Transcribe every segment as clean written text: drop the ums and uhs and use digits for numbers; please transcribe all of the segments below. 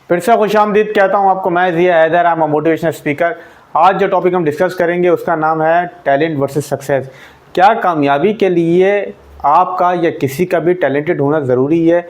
फिर से खुशामदीद कहता हूँ आपको। मैं Zia Haider, I am a motivational speaker. आज जो टॉपिक हम डिस्कस करेंगे उसका नाम है टैलेंट वर्सेस सक्सेस। क्या कामयाबी के लिए आपका या किसी का भी टैलेंटेड होना ज़रूरी है?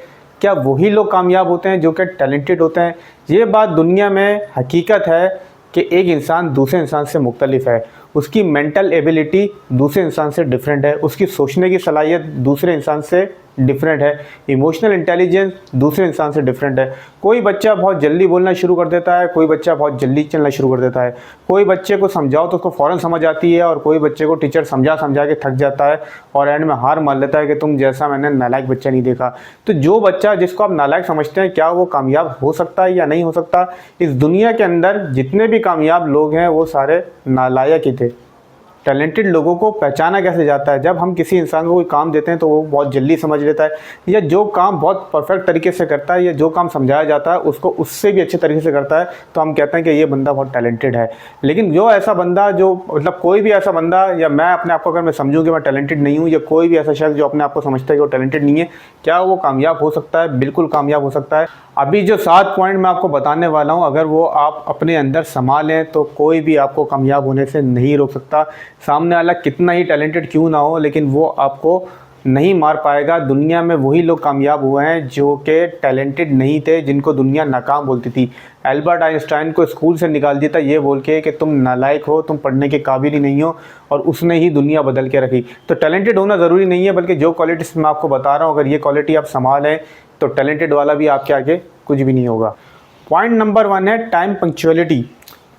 क्या वही लोग कामयाब होते हैं जो कि टैलेंटेड होते हैं? ये बात दुनिया में हकीकत है कि एक इंसान दूसरे इंसान से मुख्तलिफ है। उसकी मेंटल एबिलिटी दूसरे इंसान से डिफरेंट है, उसकी सोचने की सलाहियत दूसरे इंसान से डिफरेंट है, इमोशनल इंटेलिजेंस दूसरे इंसान से डिफरेंट है। कोई बच्चा बहुत जल्दी बोलना शुरू कर देता है, कोई बच्चा बहुत जल्दी चलना शुरू कर देता है। कोई बच्चे को समझाओ तो उसको फ़ौरन समझ आती है और कोई बच्चे को टीचर समझा समझा के थक जाता है और एंड में हार मान लेता है कि तुम जैसा मैंने नालायक बच्चा नहीं देखा। तो जो बच्चा जिसको आप नालायक समझते हैं, क्या वो कामयाब हो सकता है या नहीं हो सकता? इस दुनिया के अंदर जितने भी कामयाब लोग हैं वो सारे नालायक ही थे। टैलेंटेड लोगों को पहचाना कैसे जाता है? जब हम किसी इंसान को कोई काम देते हैं तो वो बहुत जल्दी समझ लेता है, या जो काम बहुत परफेक्ट तरीके से करता है या जो काम समझाया जाता है उसको उससे भी अच्छे तरीके से करता है, तो हम कहते हैं कि ये बंदा बहुत टैलेंटेड है। लेकिन जो ऐसा बंदा, जो मतलब कोई भी ऐसा बंदा, या मैं अपने आप को अगर मैं समझूँ कि मैं टैलेंटेड नहीं हूँ, या कोई भी ऐसा शख्स जो अपने आप को समझता है कि वो टैलेंटेड नहीं है, क्या वो कामयाब हो सकता है? बिल्कुल कामयाब हो सकता है। अभी जो 7 पॉइंट मैं आपको बताने वाला हूँ, अगर वो आप अपने अंदर संभालें तो कोई भी आपको कामयाब होने से नहीं रोक सकता। सामने वाला कितना ही टैलेंटेड क्यों ना हो, लेकिन वो आपको नहीं मार पाएगा। दुनिया में वही लोग कामयाब हुए हैं जो कि टैलेंटेड नहीं थे, जिनको दुनिया नाकाम बोलती थी। एल्बर्ट आइंस्टाइन को स्कूल से निकाल दिया था ये बोल के कि तुम नालायक हो, तुम पढ़ने के काबिल ही नहीं हो, और उसने ही दुनिया बदल के रखी। तो टैलेंटेड होना ज़रूरी नहीं है, बल्कि जो क्वालिटीज़ मैं आपको बता रहा हूँ, अगर ये क्वालिटी आप संभालें तो टैलेंटेड वाला भी आपके आगे कुछ भी नहीं होगा। पॉइंट नंबर 1 है टाइम पंक्चुअलिटी।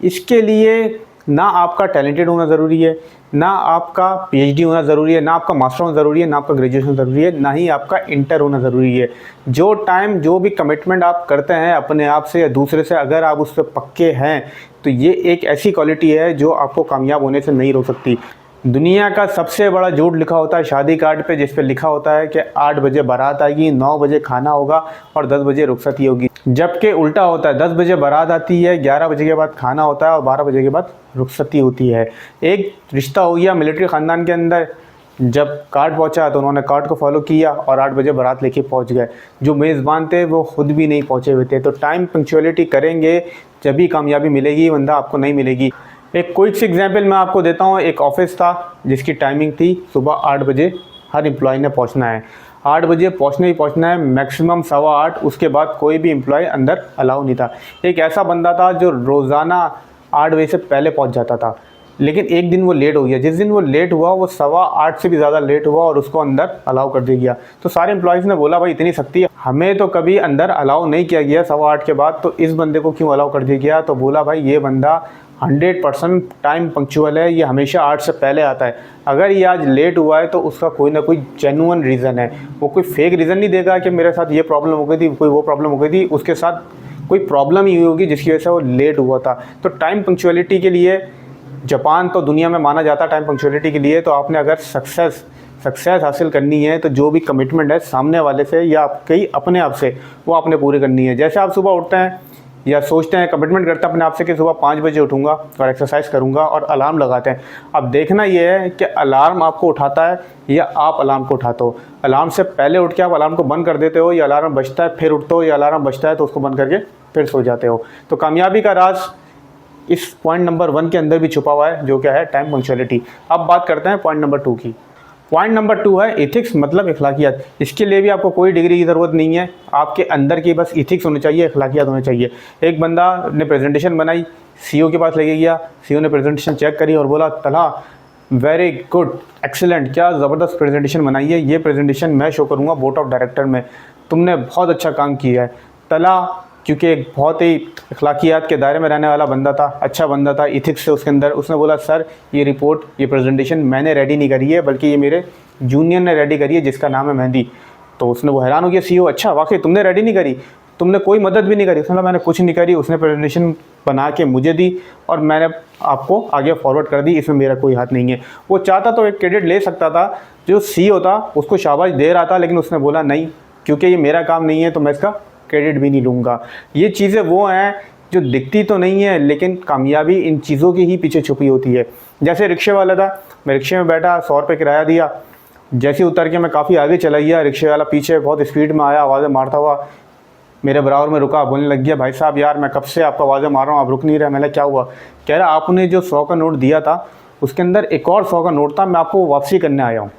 इसके लिए ना आपका टैलेंटेड होना ज़रूरी है, ना आपका पीएचडी होना ज़रूरी है, ना आपका मास्टर होना ज़रूरी है, ना आपका ग्रेजुएशन ज़रूरी है, ना ही आपका इंटर होना ज़रूरी है। जो टाइम, जो भी कमिटमेंट आप करते हैं अपने आप से या दूसरे से, अगर आप उस पर पक्के हैं तो ये एक ऐसी क्वालिटी है जो आपको कामयाब होने से नहीं रोक सकती। दुनिया का सबसे बड़ा झूठ लिखा होता है शादी कार्ड पे, जिस पे लिखा होता है कि 8 बजे बारात आएगी, 9 बजे खाना होगा और 10 बजे रुखसती होगी। जबकि उल्टा होता है, 10 बजे बारात आती है, 11 बजे के बाद खाना होता है और 12 बजे के बाद रुखसती होती है। एक रिश्ता हो गया मिलिट्री ख़ानदान के अंदर, जब कार्ड पहुंचा तो उन्होंने कार्ड को फॉलो किया और 8 बजे बारात लेके पहुंच गए। जो मेज़बान थे वो खुद भी नहीं पहुंचे हुए थे। तो टाइम पंक्चुअलिटी करेंगे जब भी कामयाबी मिलेगी, वरना आपको नहीं मिलेगी। एक क्विक सी एग्जांपल मैं आपको देता हूँ। एक ऑफिस था जिसकी टाइमिंग थी सुबह 8 बजे हर एम्प्लॉय ने पहुँचना है। 8 बजे पहुँचना ही पहुँचना है, मैक्सिमम 8:15, उसके बाद कोई भी एम्प्लॉय अंदर अलाउ नहीं था। एक ऐसा बंदा था जो रोज़ाना 8 बजे से पहले पहुँच जाता था, लेकिन एक दिन वो लेट हो गया। जिस दिन वो लेट हुआ वो 8:15 से भी ज़्यादा लेट हुआ और उसको अंदर अलाउ कर दिया गया। तो सारे एम्प्लॉयज़ ने बोला भाई इतनी सख्ती है, हमें तो कभी अंदर अलाउ नहीं किया गया 8:15 के बाद, तो इस बंदे को क्यों अलाउ कर दिया गया? तो बोला भाई ये बंदा 100% टाइम पंक्चुअल है, ये हमेशा 8 से पहले आता है। अगर ये आज लेट हुआ है तो उसका कोई ना कोई जेन्युइन रीज़न है। वो कोई फेक रीज़न नहीं देगा कि मेरे साथ ये प्रॉब्लम हो गई थी, कोई वो प्रॉब्लम हो गई थी, उसके साथ कोई प्रॉब्लम ही हुई होगी जिसकी वजह से वो लेट हुआ था। तो टाइम पंक्चुअलिटी के लिए जापान तो दुनिया में माना जाता है टाइम पंक्चुअलिटी के लिए। तो आपने अगर सक्सेस हासिल करनी है तो जो भी कमिटमेंट है सामने वाले से या आपके अपने आप से, वो आपने पूरी करनी है। जैसे आप सुबह उठते हैं या सोचते हैं, कमिटमेंट करते हैं अपने आप से कि सुबह 5 बजे उठूंगा और एक्सरसाइज करूंगा और अलार्म लगाते हैं। अब देखना ये है कि अलार्म आपको उठाता है या आप अलार्म को उठाते हो। अलार्म से पहले उठ के आप अलार्म को बंद कर देते हो, या अलार्म बजता है फिर उठते हो, या अलार्म बजता है तो उसको बंद करके फिर सो जाते हो। तो कामयाबी का राज इस पॉइंट नंबर 1 के अंदर भी छुपा हुआ है, जो क्या है टाइम पंक्चुअलिटी। अब बात करते हैं पॉइंट नंबर 2 की। पॉइंट नंबर 2 है एथिक्स, मतलब अखलाकियात। इसके लिए भी आपको कोई डिग्री की ज़रूरत नहीं है, आपके अंदर की बस एथिक्स होने चाहिए, अखलाकियात होने चाहिए। एक बंदा ने प्रेजेंटेशन बनाई, सीईओ के पास लेके गया, सीईओ ने प्रेजेंटेशन चेक करी और बोला तला वेरी गुड, एक्सीलेंट, क्या ज़बरदस्त प्रेजेंटेशन बनाई है, ये प्रेजेंटेशन मैं शो करूँगा बोर्ड ऑफ डायरेक्टर में, तुमने बहुत अच्छा काम किया है। तला क्योंकि एक बहुत ही अखलाकियात के दायरे में रहने वाला बंदा था, अच्छा बंदा था, इथिक्स से उसके अंदर, उसने बोला सर ये रिपोर्ट, ये प्रेजेंटेशन मैंने रेडी नहीं करी है, बल्कि ये मेरे जूनियर ने रेडी करी है जिसका नाम है मेहंदी। तो उसने वो हैरान हो गया, सीईओ अच्छा वाकई तुमने रेडी नहीं करी, तुमने कोई मदद भी नहीं करी? उसने बोला मैंने कुछ नहीं करी, उसने प्रेजेंटेशन बना के मुझे दी और मैंने आपको आगे फॉरवर्ड कर दी, इसमें मेरा कोई हाथ नहीं है। वो चाहता तो एक क्रेडिट ले सकता था, जो सीईओ था उसको शाबाश दे रहा था, लेकिन उसने बोला नहीं, क्योंकि ये मेरा काम नहीं है तो मैं इसका क्रेडिट भी नहीं लूँगा। ये चीज़ें वो हैं जो दिखती तो नहीं है, लेकिन कामयाबी इन चीज़ों के ही पीछे छुपी होती है। जैसे रिक्शे वाला था, मैं रिक्शे में बैठा, 100 रुपये किराया दिया, जैसे उतर के मैं काफ़ी आगे चला गया, रिक्शे वाला पीछे बहुत स्पीड में आया, आवाज़ें मारता हुआ, मेरे बराबर में रुका, बोलने लग गया भाई साहब यार मैं कब से आपको आवाज़ें मार रहा हूँ, आप रुक नहीं रहे। मैंने क्या हुआ? कह रहा आपने जो 100 का नोट दिया था उसके अंदर एक और 100 का नोट था, मैं आपको वापसी करने आया हूँ।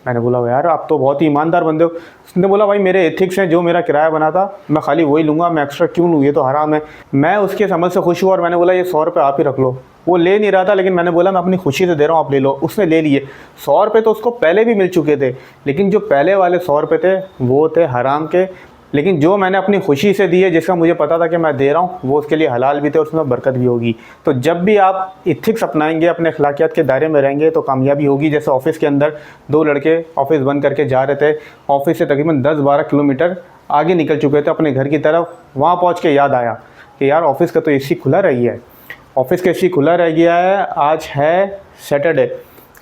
मैंने बोला यार आप तो बहुत ही ईमानदार बंदे हो। उसने बोला भाई मेरे एथिक्स हैं, जो मेरा किराया बना था मैं खाली वही लूँगा, मैं एक्स्ट्रा क्यों लूँ, ये तो हराम है। मैं उसके समझ से खुश हुआ और मैंने बोला ये 100 रुपये आप ही रख लो। वो ले नहीं रहा था लेकिन मैंने बोला मैं अपनी खुशी से दे रहा हूँ, आप ले लो। उसने ले लिए। 100 रुपये तो उसको पहले भी मिल चुके थे, लेकिन जो पहले वाले 100 रुपये थे वो थे हराम के। लेकिन जो मैंने अपनी खुशी से दी है, जिसका मुझे पता था कि मैं दे रहा हूँ, वो उसके लिए हलाल भी थे, उसमें बरकत भी होगी। तो जब भी आप इथिक्स अपनाएंगे, अपने अखलाकियात के दायरे में रहेंगे तो कामयाबी होगी। जैसे ऑफिस के अंदर 2 लड़के ऑफिस बंद करके जा रहे थे, ऑफिस से तकरीबन 10-12 किलोमीटर आगे निकल चुके थे अपने घर की तरफ। वहाँ पहुँच के याद आया कि यार ऑफिस का तो एसी खुला रही है, ऑफिस का एसी खुला रह गया है। आज है सैटरडे,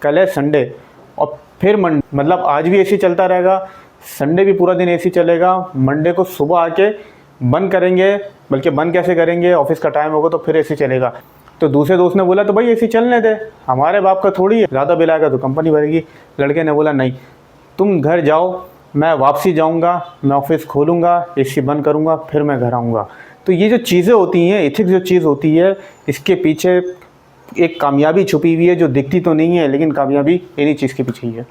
कल है संडे, और फिर मतलब आज भी एसी चलता रहेगा, संडे भी पूरा दिन एसी चलेगा, मंडे को सुबह आके बंद करेंगे। बल्कि बंद कैसे करेंगे, ऑफिस का टाइम होगा तो फिर एसी चलेगा। तो दूसरे दोस्त ने बोला तो भाई एसी चलने दे, हमारे बाप का थोड़ी है, ज़्यादा बिल आएगा तो कंपनी भरेगी। लड़के ने बोला नहीं, तुम घर जाओ, मैं वापसी जाऊँगा, मैं ऑफिस खोलूँगा, एसी बंद करूँगा, फिर मैं घर आऊँगा। तो ये जो चीज़ें होती हैं, एथिक्स जो चीज़ होती है, इसके पीछे एक कामयाबी छुपी हुई है जो दिखती तो नहीं है, लेकिन कामयाबी इन्हीं चीज़ के पीछे ही है।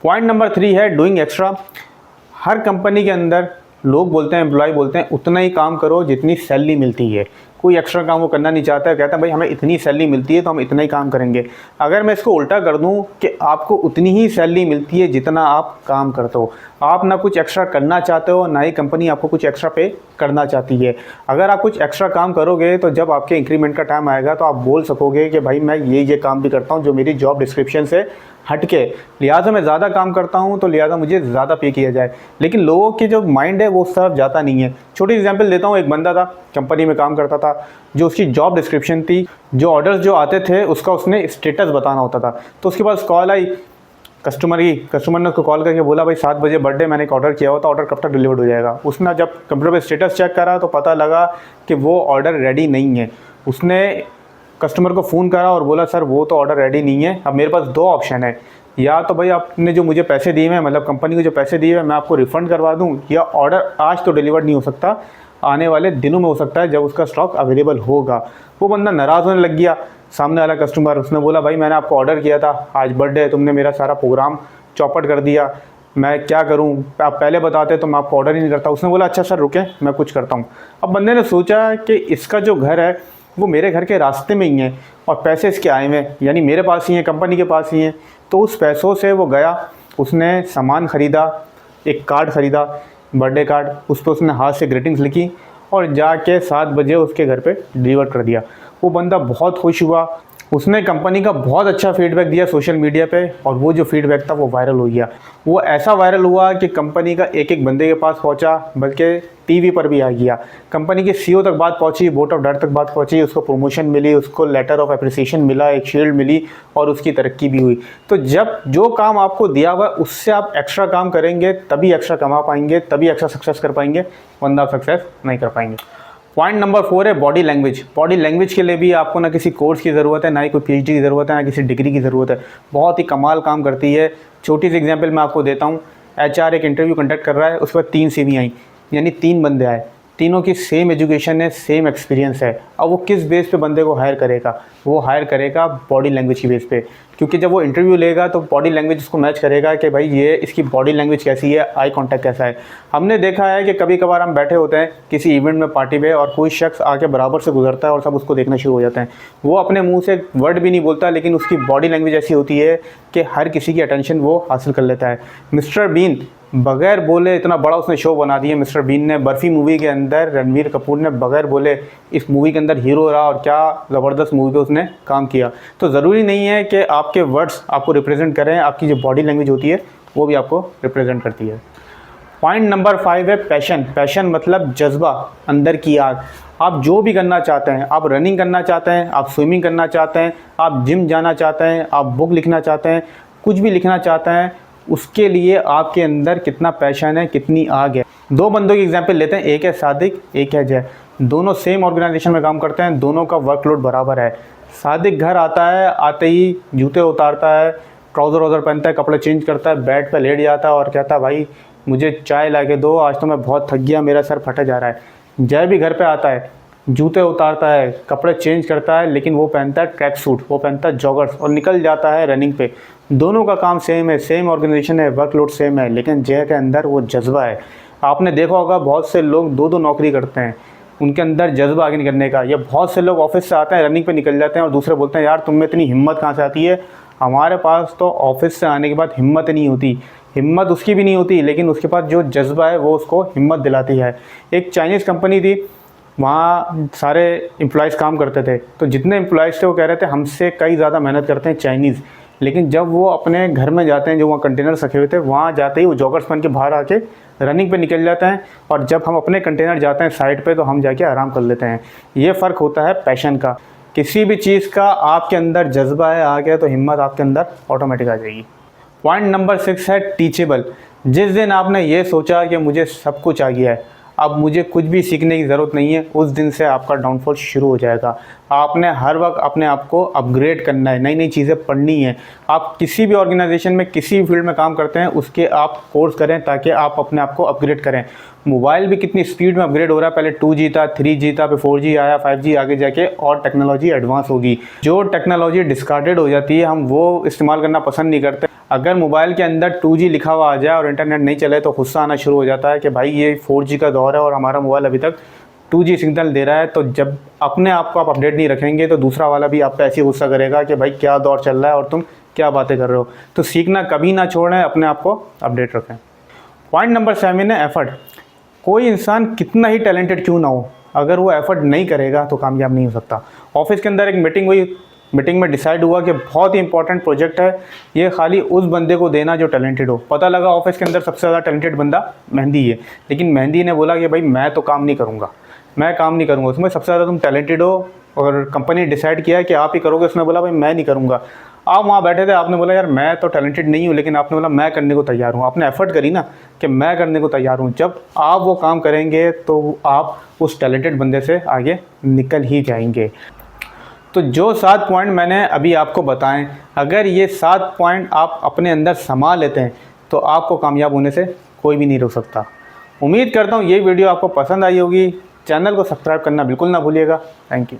पॉइंट नंबर 3 है डूइंग एक्स्ट्रा। हर कंपनी के अंदर लोग बोलते हैं, एम्प्लॉय बोलते हैं उतना ही काम करो जितनी सैलरी मिलती है। कोई एक्स्ट्रा काम वो करना नहीं चाहता है, कहता है भाई हमें इतनी सैलरी मिलती है तो हम इतना ही काम करेंगे। अगर मैं इसको उल्टा कर दूं कि आपको उतनी ही सैलरी मिलती है जितना आप काम करते हो, आप ना कुछ एक्स्ट्रा करना चाहते हो, ना ही कंपनी आपको कुछ एक्स्ट्रा पे करना चाहती है। अगर आप कुछ एक्स्ट्रा काम करोगे तो जब आपके इंक्रीमेंट का टाइम आएगा तो आप बोल सकोगे कि भाई मैं ये काम भी करता हूँ जो मेरी जॉब डिस्क्रिप्शन से हटके, लिहाजा मैं ज़्यादा काम करता हूँ तो लिहाजा मुझे ज़्यादा पे किया जाए। लेकिन लोगों की जो माइंड है वो उस तरफ जाता नहीं है। छोटी एग्जांपल देता हूँ, एक बंदा था कंपनी में काम करता था, जो उसकी जॉब डिस्क्रिप्शन थी, जो ऑर्डर्स जो आते थे उसका उसने स्टेटस बताना होता था। तो उसके पास कॉल आई कस्टमर ने उसको कॉल करके बोला भाई 7 बजे बर्थडे, मैंने एक ऑर्डर किया हुआ था, ऑर्डर कब तक डिलीवर्ड हो जाएगा। उसने जब कंप्यूटर पर स्टेटस चेक करा तो पता लगा कि वो ऑर्डर रेडी नहीं है। उसने कस्टमर को फ़ोन करा और बोला सर वो तो ऑर्डर रेडी नहीं है। अब मेरे पास 2 ऑप्शन है, या तो भाई आपने जो मुझे पैसे दिए हैं, मतलब कंपनी को जो पैसे दिए हैं मैं आपको रिफ़ंड करवा दूं, या ऑर्डर आज तो डिलीवर्ड नहीं हो सकता, आने वाले दिनों में हो सकता है जब उसका स्टॉक अवेलेबल होगा। वो बंदा नाराज़ होने लग गया, सामने वाला कस्टमर। उसने बोला भाई मैंने आपको ऑर्डर किया था, आज बर्थडे है, तुमने मेरा सारा प्रोग्राम चौपट कर दिया, मैं क्या करूं, आप पहले बताते तो मैं आपको ऑर्डर ही नहीं करता। उसने बोला अच्छा सर रुकें मैं कुछ करता हूं। अब बंदे ने सोचा कि इसका जो घर है वो मेरे घर के रास्ते में ही है और पैसे इसके आए हुए हैं, यानी मेरे पास ही हैं, कंपनी के पास ही हैं। तो उस पैसों से वो गया, उसने सामान ख़रीदा, एक कार्ड ख़रीदा, बर्थडे कार्ड, उस पर उसने हाथ से ग्रीटिंग्स लिखी और जाके 7 बजे उसके घर पे डिलीवर कर दिया। वो बंदा बहुत खुश हुआ, उसने कंपनी का बहुत अच्छा फीडबैक दिया सोशल मीडिया पे, और वो जो फीडबैक था वो वायरल हो गया। वो ऐसा वायरल हुआ कि कंपनी का एक बंदे के पास पहुंचा, बल्कि टीवी पर भी आ गया। कंपनी के सीईओ तक बात पहुंची, बोर्ड ऑफ डायरेक्टर तक बात पहुंची, उसको प्रमोशन मिली, उसको लेटर ऑफ अप्रिसिएशन मिला, एक शील्ड मिली और उसकी तरक्की भी हुई। तो जब जो काम आपको दिया हुआ उससे आप एक्स्ट्रा काम करेंगे तभी एक्स्ट्रा कमा पाएंगे, तभी एक्स्ट्रा सक्सेस कर पाएंगे, वरना आप सक्सेस नहीं कर पाएंगे। पॉइंट नंबर 4 है बॉडी लैंग्वेज। बॉडी लैंग्वेज के लिए भी आपको ना किसी कोर्स की ज़रूरत है, ना ही कोई पीएचडी की ज़रूरत है, ना किसी डिग्री की ज़रूरत है। बहुत ही कमाल काम करती है। छोटी सी एग्जांपल मैं आपको देता हूँ। एचआर एक इंटरव्यू कंडक्ट कर रहा है, उस पर 3 सीवी आई, यानी 3 बंदे आए, तीनों की सेम एजुकेशन है, सेम एक्सपीरियंस है। अब वो किस बेस पे बंदे को हायर करेगा? वो हायर करेगा बॉडी लैंग्वेज की बेस पे, क्योंकि जब वो इंटरव्यू लेगा तो बॉडी लैंग्वेज उसको मैच करेगा कि भाई ये इसकी बॉडी लैंग्वेज कैसी है, आई कांटेक्ट कैसा है। हमने देखा है कि कभी कभार हम बैठे होते हैं किसी इवेंट में, पार्टी में, और कोई शख्स आके बराबर से गुजरता है और सब उसको देखना शुरू हो जाते हैं। वो अपने मुंह से वर्ड भी नहीं बोलता, लेकिन उसकी बॉडी लैंग्वेज ऐसी होती है कि हर किसी की अटेंशन वो हासिल कर लेता है। मिस्टर बीन बगैर बोले इतना बड़ा उसने शो बना दिया। मिस्टर बीन ने बर्फी मूवी के अंदर रणवीर कपूर ने बगैर बोले इस मूवी के अंदर हीरो रहा, और क्या ज़बरदस्त मूवी पे उसने काम किया। तो ज़रूरी नहीं है कि आपके वर्ड्स आपको रिप्रेजेंट करें, आपकी जो बॉडी लैंग्वेज होती है वो भी आपको रिप्रेजेंट करती है। पॉइंट नंबर 5 है पैशन। पैशन मतलब जज्बा, अंदर की आग। आप जो भी करना चाहते हैं, आप रनिंग करना चाहते हैं, आप स्विमिंग करना चाहते हैं, आप जिम जाना चाहते हैं, आप बुक लिखना चाहते हैं, कुछ भी लिखना चाहते हैं, उसके लिए आपके अंदर कितना पैशन है, कितनी आग है। 2 बंदों की एग्जांपल लेते हैं, एक है सादिक, एक है जय। दोनों सेम ऑर्गेनाइजेशन में काम करते हैं, दोनों का वर्कलोड बराबर है। सादिक घर आता है, आते ही जूते उतारता है, ट्राउज़र वाउज़र पहनता है, कपड़े चेंज करता है, बेड पे लेट जाता है और कहता है भाई मुझे चाय ला के दो, आज तो मैं बहुत थक गया, मेरा सर फटा जा रहा है। जय भी घर पे आता है, जूते उतारता है, कपड़े चेंज करता है, लेकिन वो पहनता है ट्रैक सूट, वो पहनता है जॉगर्स और निकल जाता है रनिंग पे। दोनों का काम सेम है, सेम ऑर्गेनाइजेशन है, वर्कलोड सेम है, लेकिन जय के अंदर वो जज्बा है। आपने देखा होगा बहुत से लोग दो दो नौकरी करते हैं, उनके अंदर जज्बा आगे निकलने का। या बहुत से लोग ऑफिस से आते हैं, रनिंग पे निकल जाते हैं और दूसरे बोलते हैं यार तुम में इतनी हिम्मत कहाँ से आती है। हमारे पास तो ऑफिस से आने के बाद हिम्मत नहीं होती, हिम्मत उसकी भी नहीं होती, लेकिन उसके पास जो जज्बा है वो उसको हिम्मत दिलाती है। एक चाइनीज़ कंपनी थी, वहाँ सारे एम्प्लॉयज़ काम करते थे, तो जितने एम्प्लॉयज़ थे वो कह रहे थे हमसे कई ज़्यादा मेहनत करते हैं चाइनीज़। लेकिन जब वो अपने घर में जाते हैं, जो वहाँ कंटेनर रखे हुए थे, वहाँ जाते ही वो जॉगर्स पहन के बाहर आके रनिंग पे निकल जाते हैं। और जब हम अपने कंटेनर जाते हैं साइड पे, तो हम जाके आराम कर लेते हैं। ये फ़र्क होता है पैशन का। किसी भी चीज़ का आपके अंदर जज्बा है आ गया, तो हिम्मत आपके अंदर ऑटोमेटिक आ जाएगी। पॉइंट नंबर 6 है टीचेबल। जिस दिन आपने ये सोचा कि मुझे सब कुछ आ गया है, अब मुझे कुछ भी सीखने की ज़रूरत नहीं है, उस दिन से आपका डाउनफॉल शुरू हो जाएगा। आपने हर वक्त अपने आप को अपग्रेड करना है, नई नई चीज़ें पढ़नी है। आप किसी भी ऑर्गेनाइजेशन में, किसी भी फील्ड में काम करते हैं, उसके आप कोर्स करें ताकि आप अपने आप को अपग्रेड करें। मोबाइल भी कितनी स्पीड में अपग्रेड हो रहा है, पहले 2G था, 3G था, फिर 4G आया, 5G, आगे जाके और टेक्नोलॉजी एडवांस होगी। जो टेक्नोलॉजी डिस्कार्डेड हो जाती है, हम वो इस्तेमाल करना पसंद नहीं करते। अगर मोबाइल के अंदर 2G लिखा हुआ आ जाए और इंटरनेट नहीं चले, तो गुस्सा आना शुरू हो जाता है कि भाई ये 4G का दौर है और हमारा मोबाइल अभी तक 2G सिग्नल दे रहा है। तो जब अपने आप को आप अपडेट नहीं रखेंगे, तो दूसरा वाला भी आप पे ऐसे गुस्सा करेगा कि भाई क्या दौर चल रहा है और तुम क्या बातें कर रहे हो। तो सीखना कभी ना छोड़ें, अपने आप को अपडेट रखें। पॉइंट नंबर 7 है एफर्ट। कोई इंसान कितना ही टैलेंटेड क्यों ना हो, अगर वो एफर्ट नहीं करेगा तो कामयाब नहीं हो सकता। ऑफिस के अंदर एक मीटिंग हुई, मीटिंग में डिसाइड हुआ कि बहुत ही इंपॉर्टेंट प्रोजेक्ट है, ये खाली उस बंदे को देना जो टैलेंटेड हो। पता लगा ऑफिस के अंदर सबसे ज़्यादा टैलेंटेड बंदा मेहंदी है, लेकिन मेहंदी ने बोला कि भाई मैं तो काम नहीं करूँगा, मैं काम नहीं करूँगा, उसमें सबसे ज़्यादा तुम टैलेंटेड हो और कंपनी डिसाइड किया है कि आप ही करोगे। उसने बोला भाई मैं नहीं करूँगा। आप वहाँ बैठे थे, आपने बोला यार मैं तो टैलेंटेड नहीं हूँ, लेकिन आपने बोला मैं करने को तैयार हूँ। आपने एफर्ट करी ना कि मैं करने को तैयार हूँ। जब आप वो काम करेंगे तो आप उस टैलेंटेड बंदे से आगे निकल ही जाएंगे। तो जो 7 पॉइंट मैंने अभी आपको बताएं, अगर ये 7 पॉइंट आप अपने अंदर समा लेते हैं, तो आपको कामयाब होने से कोई भी नहीं रोक सकता। उम्मीद करता हूँ ये वीडियो आपको पसंद आई होगी। चैनल को सब्सक्राइब करना बिल्कुल ना भूलिएगा। Thank you.